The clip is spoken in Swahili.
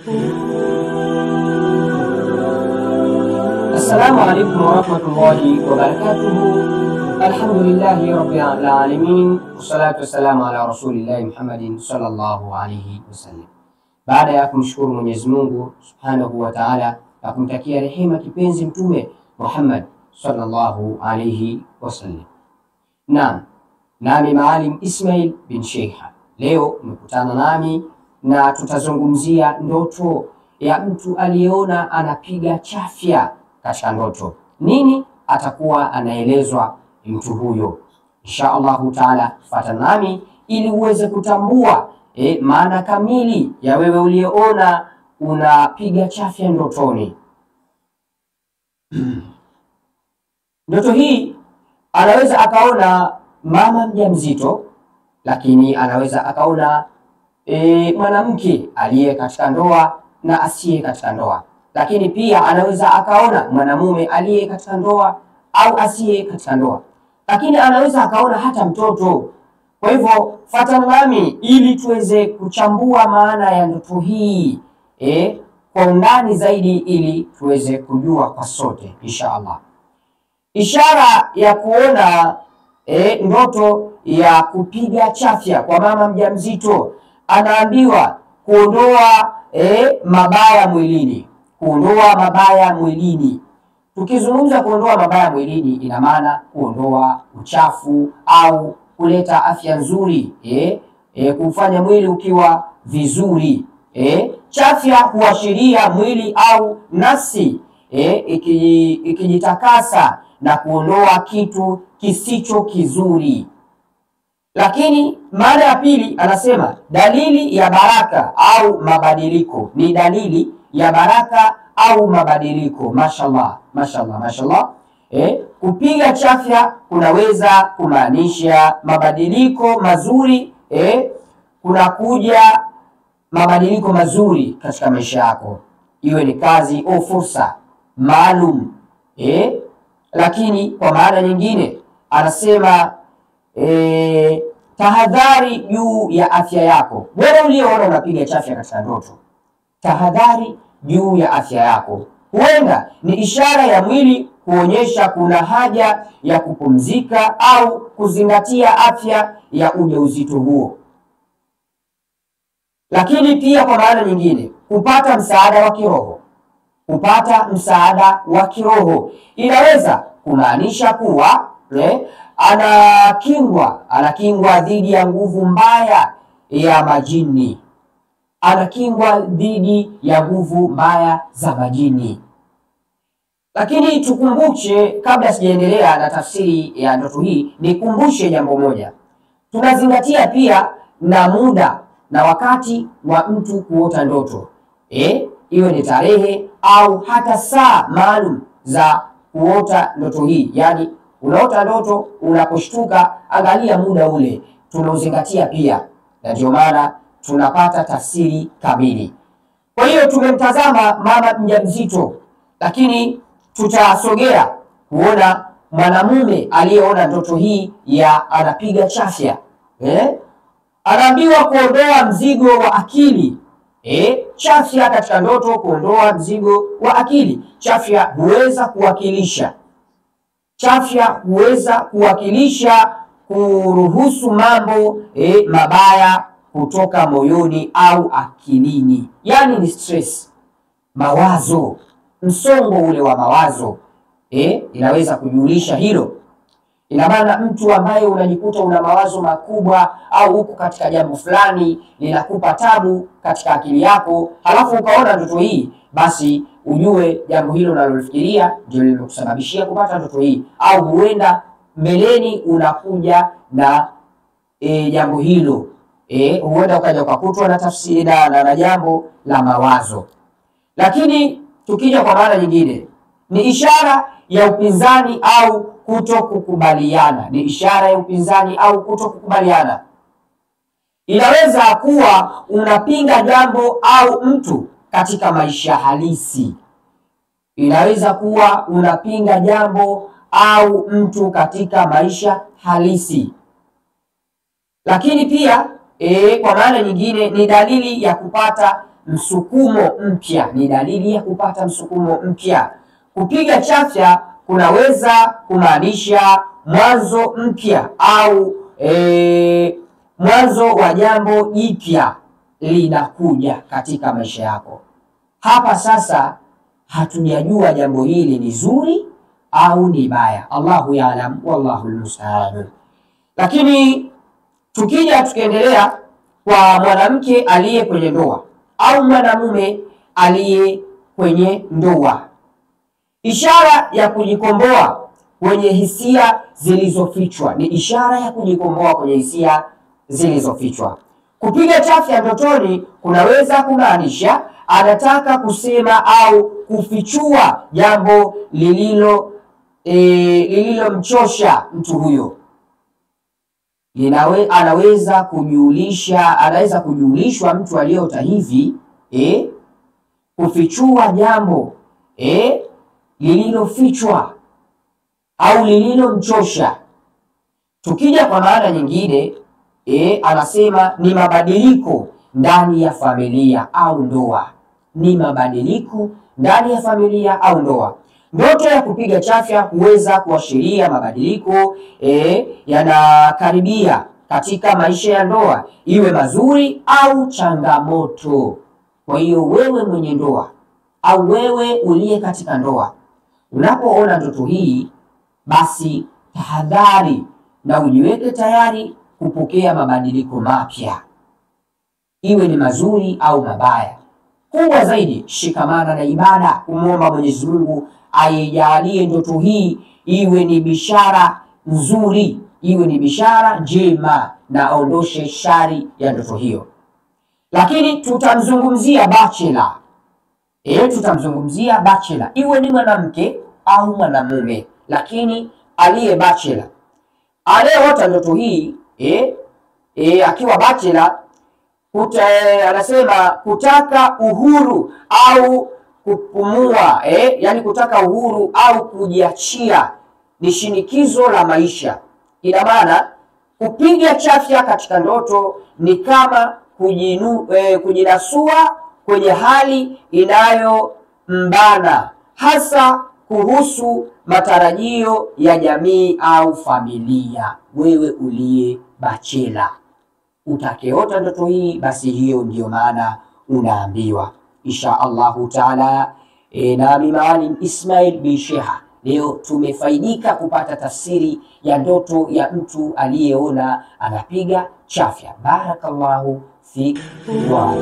Assalamu alaikum warahmatullahi wabarakatuhu. Alhamdulillahi rabbil alamin, wassalatu wassalamu ala rasulillahi Muhammadin sallallahu alayhi wasallam. Baada ya kumshukuru Mwenyezi Mungu subhanahu wa ta'ala na kumtakia rehema kipenzi Mtume Muhammad sallallahu alayhi wasallam, nami Maalim Ismail bin Sheikha, leo mmekutana nami na tutazungumzia ndoto ya mtu aliyeona anapiga chafya katika ndoto. Nini atakuwa anaelezwa mtu huyo? Insha Allahu taala, fuatana nami ili uweze kutambua maana kamili ya wewe uliyeona unapiga chafya ndotoni. Ndoto hii anaweza akaona mama mjamzito, lakini anaweza akaona mwanamke aliye katika ndoa na asiye katika ndoa, lakini pia anaweza akaona mwanamume aliye katika ndoa au asiye katika ndoa, lakini anaweza akaona hata mtoto. Kwa hivyo fuatana nami ili tuweze kuchambua maana ya ndoto hii kwa undani zaidi, ili tuweze kujua kwa sote insha Allah. Ishara ya kuona ndoto ya kupiga chafya kwa mama mjamzito, anaambiwa kuondoa mabaya mwilini. Kuondoa mabaya mwilini, tukizungumza kuondoa mabaya mwilini, ina maana kuondoa uchafu au kuleta afya nzuri, kufanya mwili ukiwa vizuri. Chafya huashiria mwili au nafsi ikijitakasa na kuondoa kitu kisicho kizuri. Lakini maana ya pili anasema dalili ya baraka au mabadiliko, ni dalili ya baraka au mabadiliko. Mashallah, mashallah, mashallah. Kupiga chafya kunaweza kumaanisha mabadiliko mazuri, kunakuja mabadiliko mazuri katika maisha yako, iwe ni kazi au fursa maalum. Lakini kwa maana nyingine anasema tahadhari juu ya afya yako. Wewe uliyeona unapiga chafya katika ndoto, tahadhari juu ya afya yako. Huenda ni ishara ya mwili kuonyesha kuna haja ya kupumzika au kuzingatia afya ya ujauzito huo. Lakini pia kwa maana nyingine, kupata msaada wa kiroho. Kupata msaada wa kiroho inaweza kumaanisha kuwa anakingwa dhidi ya nguvu mbaya ya majini. Anakingwa dhidi ya nguvu mbaya za majini. Lakini tukumbuche, kabla sijaendelea na tafsiri ya ndoto hii, nikumbushe jambo moja. Tunazingatia pia na muda na wakati wa mtu kuota ndoto. Iwe ni tarehe au hata saa maalum za kuota ndoto hii. Yani unaota ndoto, unaposhtuka angalia muda ule, tunauzingatia pia, na ndio maana tunapata tafsiri kamili. Kwa hiyo tumemtazama mama mjamzito, lakini tutasogea kuona mwanamume aliyeona ndoto hii ya anapiga chafya. Anaambiwa kuondoa mzigo wa akili. Chafya katika ndoto, kuondoa mzigo wa akili. Chafya huweza kuwakilisha kuruhusu mambo mabaya kutoka moyoni au akilini. Yani ni stress, mawazo, msongo ule wa mawazo. Inaweza kujulisha hilo. Ina maana mtu ambaye unajikuta una mawazo makubwa au uko katika jambo fulani linakupa tabu katika akili yako, halafu ukaona ndoto hii, basi ujue jambo hilo unalofikiria ndio lilokusababishia kupata ndoto hii, au huenda mbeleni unakuja na jambo hilo. Huenda ukaja ukakutwa na tafsiri na jambo la mawazo. Lakini tukija kwa maana nyingine, ni ishara ya upinzani au kutokukubaliana. Ni ishara ya upinzani au kutokukubaliana. Inaweza kuwa unapinga jambo au mtu katika maisha halisi. Inaweza kuwa unapinga jambo au mtu katika maisha halisi. Lakini pia kwa maana nyingine ni dalili ya kupata msukumo mpya, ni dalili ya kupata msukumo mpya. Kupiga chafya kunaweza kumaanisha mwanzo mpya au mwanzo wa jambo jipya linakuja katika maisha yako. Hapa sasa hatujajua jambo hili ni zuri au ni baya, Allahu ya'lam, wallahu almusta'an. Lakini tukiendelea kwa mwanamke aliye kwenye ndoa au mwanamume aliye kwenye ndoa, ishara ya kujikomboa kwenye hisia zilizofichwa, ni ishara ya kujikomboa kwenye hisia zilizofichwa. Kupiga chafya ndotoni kunaweza kumaanisha anataka kusema au kufichua jambo lililomchosha mtu huyo. Anaweza kujulishwa mtu aliyeota hivi, kufichua jambo lililofichwa au lililomchosha. Tukija kwa maana nyingine, anasema ni mabadiliko ndani ya familia au ndoa. Ni mabadiliko ndani ya familia au ndoa. Ndoto ya kupiga chafya huweza kuashiria mabadiliko yanakaribia katika maisha ya ndoa, iwe mazuri au changamoto. Kwa hiyo wewe mwenye ndoa au wewe uliye katika ndoa, unapoona ndoto hii, basi tahadhari na ujiweke tayari kupokea mabadiliko mapya, iwe ni mazuri au mabaya. Kubwa zaidi, shikamana na ibada, kumwomba Mwenyezi Mungu aijalie ndoto hii iwe ni bishara nzuri, iwe ni bishara njema, na aondoshe shari ya ndoto hiyo. Lakini tutamzungumzia bachelor. Tutamzungumzia bachelor, iwe ni mwanamke au mwanamume, lakini aliye bachelor, anayeota ndoto hii akiwa bachelor, anasema kutaka uhuru au kupumua, yani kutaka uhuru au kujiachia ni shinikizo la maisha. Ina maana kupiga chafya katika ndoto ni kama kujinasua kwenye hali inayombana, hasa kuhusu matarajio ya jamii au familia. Wewe uliye bachela utakeota ndoto hii, basi hiyo ndiyo maana unaambiwa. Insha Allahu taala, nami Maalim Ismail bin Sheha, leo tumefaidika kupata tafsiri ya ndoto ya mtu aliyeona anapiga chafya. Barakallahu fik wa